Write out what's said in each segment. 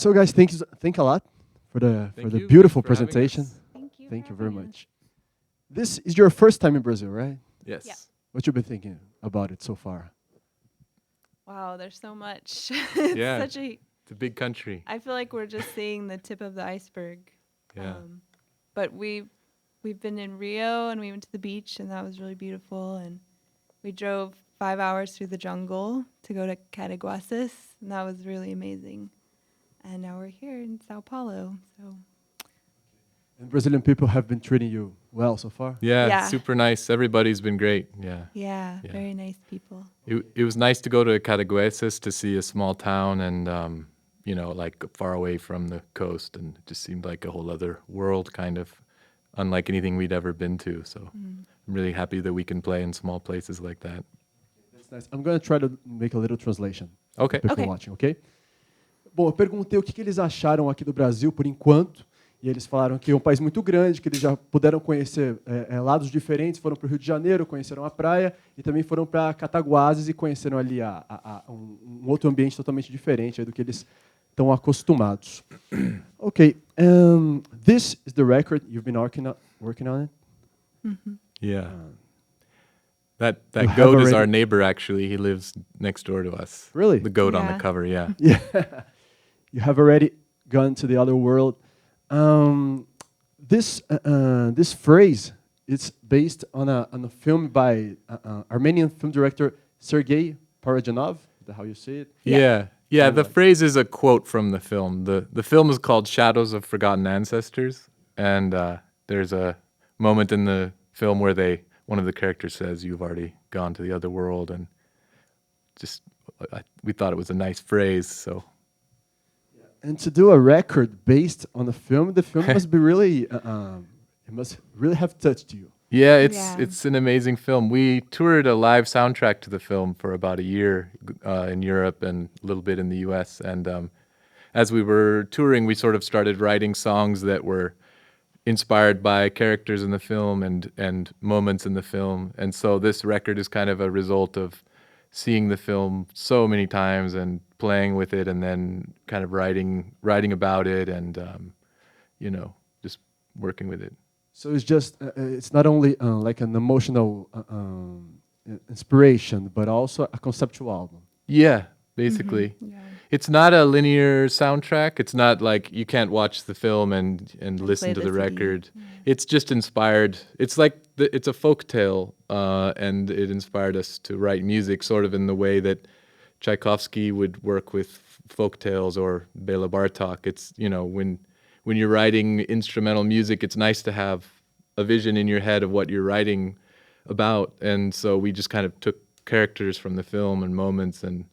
So guys, thank a lot for the beautiful presentation. Thank you very much. This is your first time in Brazil, right? Yes. Yeah. What you been thinking about it so far? Wow, there's so much. Yeah. It's It's a big country. I feel like we're just seeing the tip of the iceberg. Yeah. But we've been in Rio and we went to the beach and that was really beautiful. And we drove 5 hours through the jungle to go to Cataguases and that was really amazing. And now we're here in Sao Paulo. So And Brazilian people have been treating you well so far? Yeah, super nice. Everybody's been great. Yeah. yeah, very nice people. It was nice to go to Cataguases to see a small town and, like far away from the coast. And it just seemed like a whole other world, kind of unlike anything we'd ever been to. So I'm really happy that we can play in small places like that. That's nice. I'm going to try to make a little translation. Okay. For people watching, okay? Bom, eu perguntei o que eles acharam aqui do Brasil por enquanto. E eles falaram que é um país muito grande, que eles já puderam conhecer lados diferentes, foram para o Rio de Janeiro, conheceram a praia, e também foram para Cataguases e conheceram ali um outro ambiente totalmente diferente do que eles estão acostumados. Okay, this is the record you've been working on it? Mm-hmm. Yeah. That You have goat is already- our neighbor, actually. He lives next door to us. Really? The goat on Yeah. the cover, yeah. Yeah. You have already gone to the other world. This phrase is based on a film by Armenian film director Sergei Parajanov. Is that how you say it? Yeah, the phrase is a quote from the film. The film is called Shadows of Forgotten Ancestors, and there's a moment in the film where one of the characters says, "You've already gone to the other world," and we thought it was a nice phrase, so. And to do a record based on the film must be really, it must really have touched you. Yeah, Yeah. it's an amazing film. We toured a live soundtrack to the film for about a year in Europe and a little bit in the US. And as we were touring, we sort of started writing songs that were inspired by characters in the film and moments in the film. And so this record is kind of a result of seeing the film so many times and playing with it and then kind of writing about it and, just working with it. So it's just, it's not only like an emotional inspiration, but also a conceptual album. Yeah, basically. Yeah. It's not a linear soundtrack. It's not like you can't watch the film and listen play to the the CD. record. It's just inspired. It's like it's a folk tale, and it inspired us to write music sort of in the way that Tchaikovsky would work with folk tales or Bela Bartok. It's, when you're writing instrumental music, it's nice to have a vision in your head of what you're writing about. And so we just kind of took characters from the film and moments and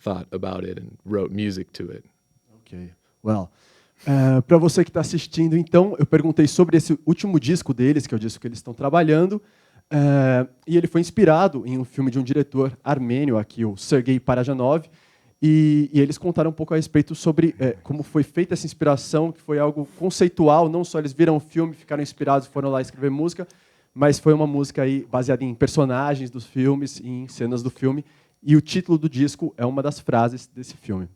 thought about it and wrote music to it. Ok, well, para você que está assistindo, então, eu perguntei sobre esse último disco deles, que é o disco que eles estão trabalhando, e ele foi inspirado em um filme de um diretor armênio, aqui, o Sergei Parajanov, e eles contaram um pouco a respeito sobre como foi feita essa inspiração, que foi algo conceitual, não só eles viram o filme, ficaram inspirados, foram lá escrever música, mas foi uma música aí baseada em personagens dos filmes, em cenas do filme, e o título do disco é uma das frases desse filme.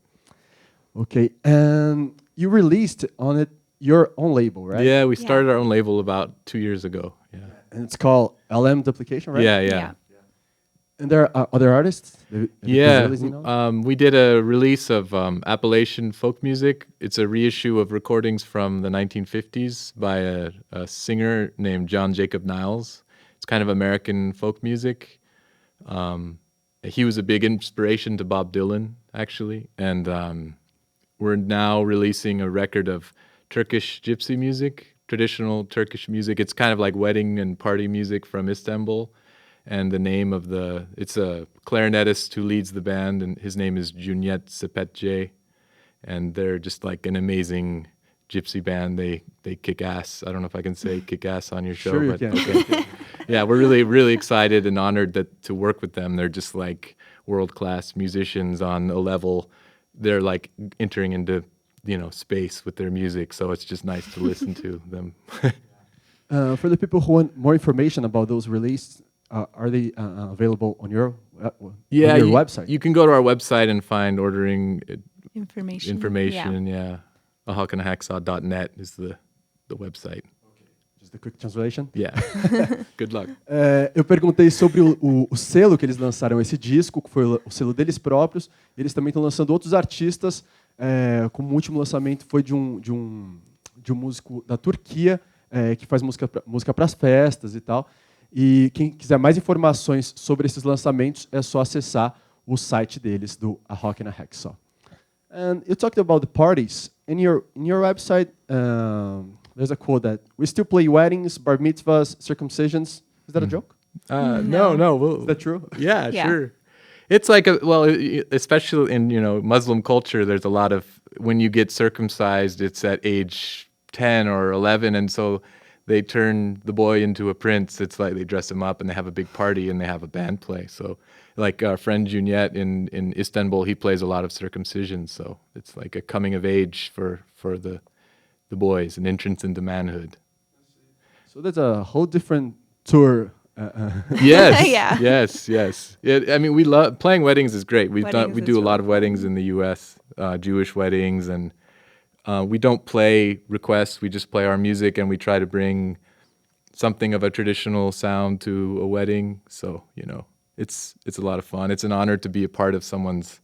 Okay, and you released on it your own label, right? Yeah, we started our own label about 2 years ago. Yeah. And it's called LM Duplication, right? Yeah. And there are other artists? Yeah, Releasing on? we did a release of Appalachian folk music. It's a reissue of recordings from the 1950s by a singer named John Jacob Niles. It's kind of American folk music. He was a big inspiration to Bob Dylan, actually. And we're now releasing a record of Turkish gypsy music, traditional Turkish music. It's kind of like wedding and party music from Istanbul. And the name of it's a clarinetist who leads the band, and his name is Cüneyt Sepetce. And they're just like an amazing gypsy band. They kick ass. I don't know if I can say kick ass on your show. Sure you but can. Okay. Yeah, we're really, really excited and honored to work with them. They're just like world-class musicians on a level. They're like entering into, space with their music. So it's just nice to listen to them. For the people who want more information about those releases, are they available on your Yeah, on your website? You can go to our website and find ordering information. Yeah. Hacksaw.net is the website. Just the quick translation. Yeah. Good luck. Eu perguntei sobre o selo que eles lançaram esse disco, que foi o selo deles próprios. Eles também estão lançando outros artistas, como o último lançamento foi de um músico da Turquia, que faz música para as festas e tal. E quem quiser mais informações sobre esses lançamentos é só acessar o site deles, do A Rock and a Hacksaw. And you talked about the parties. In your website, there's a quote that we still play weddings, bar mitzvahs, circumcisions. Is that a joke? No. Is that true? Yeah, Yeah. sure. It's like especially in Muslim culture, there's a lot of when you get circumcised, it's at age 10 or 11, and so they turn the boy into a prince. It's like they dress him up and they have a big party and they have a band play. So, like our friend Junyet in Istanbul, he plays a lot of circumcisions. So it's like a coming of age for the boys, an entrance into manhood. So that's a whole different tour. Yes, Yeah. yes. I mean, we love playing weddings. Is great. We Weddings do a is lot really of weddings in the U.S., Jewish weddings, and we don't play requests. We just play our music, and we try to bring something of a traditional sound to a wedding. So it's a lot of fun. It's an honor to be a part of someone's,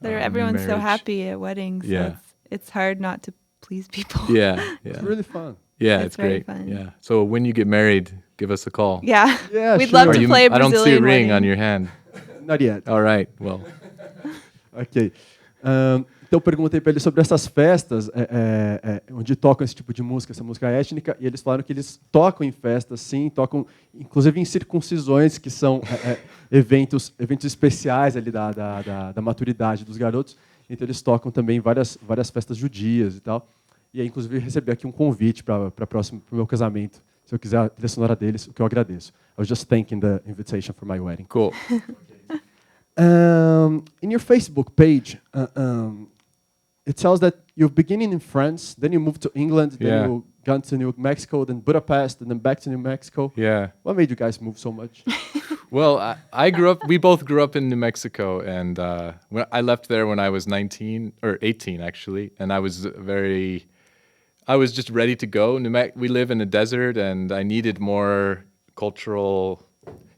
Everyone's so marriage. happy at weddings. Yeah. So it's hard not to please people. Yeah. It's really fun. Yeah, It's it's very great. fun. Yeah. So when you get married, give us a call. Yeah. Yeah, We'd sure. love to play a I don't see a Brazilian ring wedding. on your hand. Not yet. All right. Well, Ok. Então eu perguntei para eles sobre essas festas onde tocam esse tipo de música, essa música étnica, e eles falaram que eles tocam em festas, sim, tocam inclusive em circuncisões, que são eventos especiais ali da maturidade dos garotos. Então eles tocam também várias festas judias e tal. E aí, inclusive, recebi aqui um convite para o meu casamento. Se eu quiser a trilha sonora deles, o que eu agradeço. I was just thanking the invitation for my wedding. cool. In your Facebook page, it tells that you're beginning in France, then you moved to England, then Yeah. you gone to New Mexico, then Budapest, and then back to New Mexico. Yeah. What made you guys move so much? Well, I grew up. We both grew up in New Mexico, and when I left there when I was 19 or 18, actually, and I was just ready to go. We live in a desert, and I needed more cultural,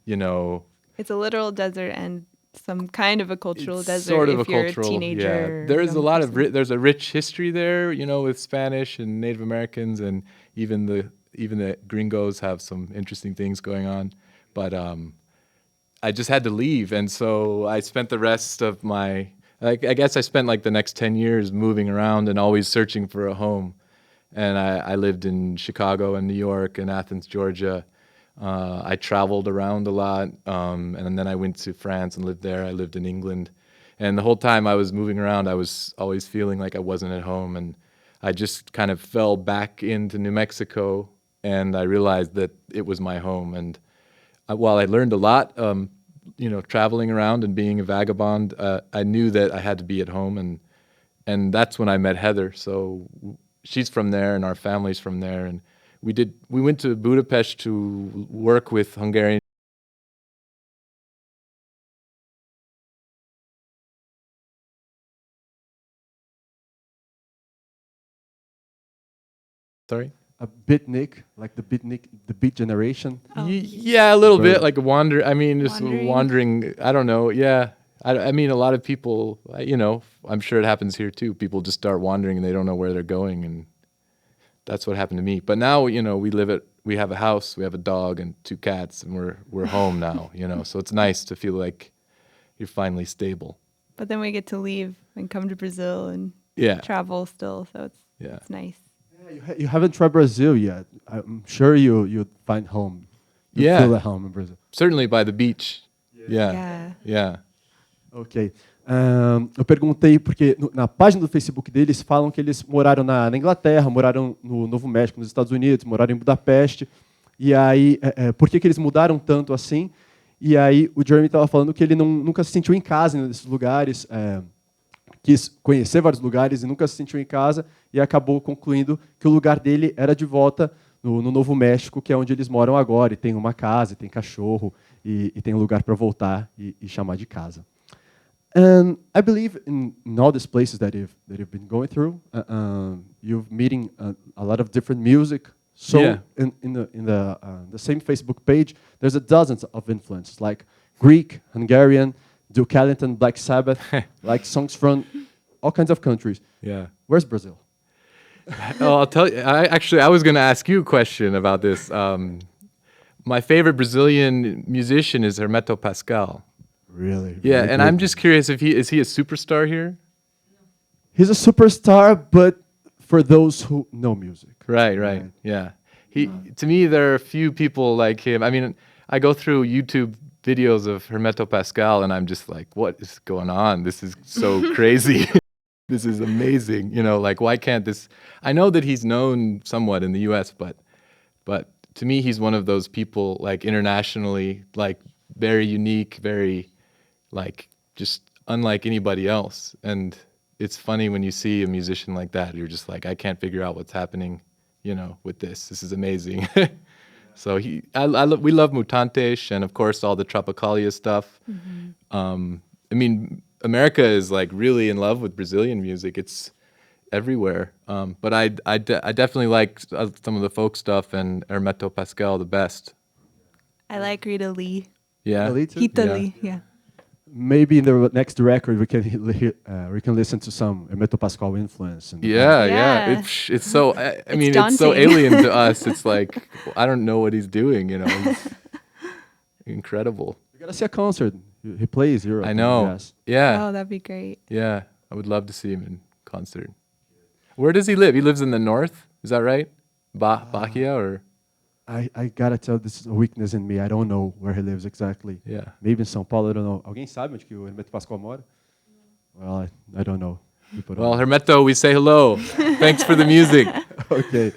It's a literal desert and some kind of a cultural It's desert sort of if a you're cultural, a teenager. yeah. There's a young lot person. there's a rich history there, with Spanish and Native Americans, and even the gringos have some interesting things going on. But I just had to leave, and so I spent the rest of I guess I spent like the next 10 years moving around and always searching for a home. And I lived in Chicago and New York and Athens, Georgia. I traveled around a lot, and then I went to France and lived there. I lived in England. And the whole time I was moving around, I was always feeling like I wasn't at home. And I just kind of fell back into New Mexico, and I realized that it was my home. And while I learned a lot, traveling around and being a vagabond, I knew that I had to be at home. And that's when I met Heather. So she's from there, and our family's from there. And we went to Budapest to work with Hungarian. Sorry? A beatnik, like the beat generation. Oh. Yeah, a little Very- bit like a wander. I mean, just Wandering. wandering. I don't know. Yeah, I mean, a lot of people. I'm sure it happens here too. People just start wandering and they don't know where they're going, and that's what happened to me. But now, we have a house, we have a dog and 2 cats, and we're home now. So it's nice to feel like you're finally stable. But then we get to leave and come to Brazil and Yeah, travel still, so yeah. it's nice. Yeah, you haven't tried Brazil yet. I'm sure you'd find home. You'd Yeah. feel at home in Brazil. Certainly by the beach. Yeah, Yeah. yeah. Ok. Eu perguntei porque na página do Facebook deles falam que eles moraram na Inglaterra, moraram no Novo México, nos Estados Unidos, moraram em Budapeste. E aí, por que eles mudaram tanto assim? E aí o Jeremy estava falando que ele nunca se sentiu em casa nesses lugares, quis conhecer vários lugares e nunca se sentiu em casa, e acabou concluindo que o lugar dele era de volta no Novo México, que é onde eles moram agora, e tem uma casa, e tem cachorro, e tem um lugar para voltar e chamar de casa. And I believe in all these places that you've been going through, you're meeting a lot of different music. So Yeah. in the same Facebook page, there's a dozens of influences like Greek, Hungarian, Duke Ellington, Black Sabbath, like songs from all kinds of countries. Yeah. Where's Brazil? Oh, I'll tell you. I was going to ask you a question about this. My favorite Brazilian musician is Hermeto Pascoal. Really? Yeah, really and good. I'm just curious if is he a superstar here? He's a superstar, but for those who know music. Right. Yeah. To me, there are a few people like him. I mean, I go through YouTube videos of Hermeto Pascoal, and I'm just like, what is going on? This is so crazy. This is amazing. You know, like, why can't this? I know that he's known somewhat in the U.S., but to me, he's one of those people, like, internationally, like, very unique, very, like, just unlike anybody else. And it's funny when you see a musician like that, you're just like, I can't figure out what's happening, you know, with this. This is amazing. So we love Mutantes and, of course, all the Tropicalia stuff. Mm-hmm. I mean, America is, like, really in love with Brazilian music. It's everywhere. But I definitely like some of the folk stuff and Hermeto Pascoal the best. I like Rita Lee. Yeah. Rita Yeah. Lee, yeah. Maybe in the next record we can listen to some Hermeto Pascoal influence. Yeah. Yeah. It's so. I mean, it's so daunting. alien to us. It's like I don't know what he's doing. You know, it's incredible. You gotta see a concert. He plays Europe. I know. Yes. Yeah. Oh, that'd be great. Yeah. I would love to see him in concert. Where does he live? He lives in the north. Is that right? Bahia or? I gotta tell, this is a weakness in me. I don't know where he lives exactly. Yeah. Maybe in São Paulo, I don't know. Alguém sabe onde que o Hermeto Pascoal mora? Well, I don't know. Well, Hermeto, we say hello. Thanks for the music. Ok.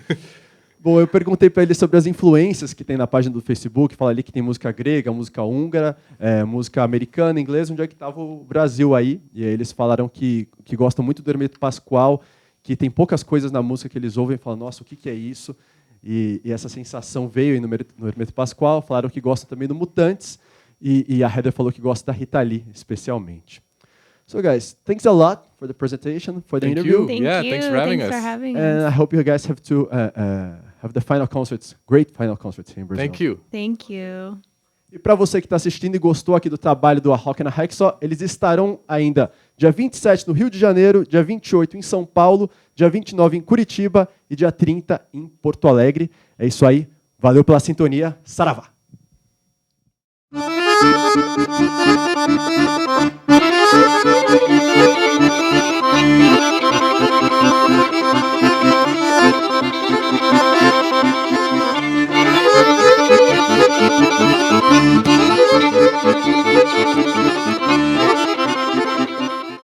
Bom, eu perguntei para ele sobre as influências que tem na página do Facebook. Fala ali que tem música grega, música húngara, música americana, inglês. Onde é que estava o Brasil aí? E aí eles falaram que gostam muito do Hermeto Pascoal, que tem poucas coisas na música que eles ouvem e falam, nossa, o que é isso? E essa sensação veio aí no Hermeto Pascoal. Falaram que gostam também do Mutantes. E a Heather falou que gosta da Rita Lee, especialmente. So, guys, thanks a lot for the presentation, for the interview. Thank Yeah, you. thanks for having Thanks us. for having And I us. hope you guys have to have the final concerts, great final concerts here in Brazil. Thank you. Thank you. E para você que está assistindo e gostou aqui do trabalho do Rock na Hacksaw, eles estarão ainda dia 27 no Rio de Janeiro, dia 28 em São Paulo, dia 29 em Curitiba e dia 30 em Porto Alegre. É isso aí. Valeu pela sintonia. Saravá!